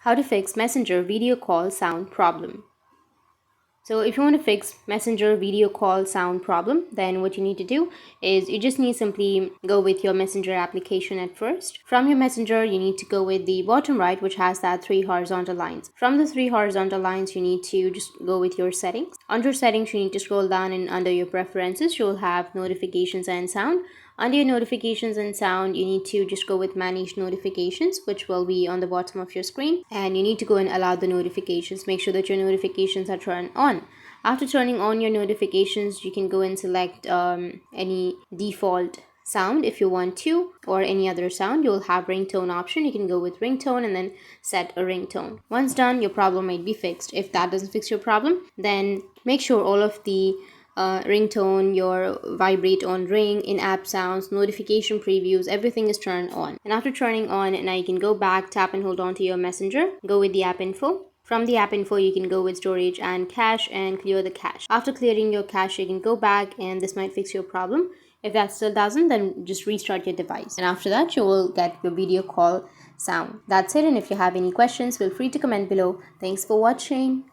How to fix Messenger video call sound problem. So if you want to fix Messenger video call sound problem, then what you need to do is you just need simply go with your Messenger application at first. From your Messenger, you need to go with the bottom right, which has that 3 horizontal lines. From the 3 horizontal lines, you need to just go with your settings. Under settings, you need to scroll down, and under your preferences, you'll have notifications and sound. Under your notifications and sound, you need to just go with manage notifications, which will be on the bottom of your screen. And you need to go and allow the notifications. Make sure that your notifications are turned on. After turning on your notifications, you can go and select any default sound if you want to, or any other sound. You'll have ringtone option. You can go with ringtone and then set a ringtone. Once done, your problem might be fixed. If that doesn't fix your problem, then make sure all of the ringtone, your vibrate on ring, in-app sounds, notification previews, everything is turned on. And after turning on, now you can go back, tap and hold on to your Messenger, go with the app info. From the app info, you can go with storage and cache and clear the cache. After clearing your cache, you can go back, and this might fix your problem. If that still doesn't, then just restart your device. And after that, you will get your video call sound. That's it. And if you have any questions, feel free to comment below. Thanks for watching.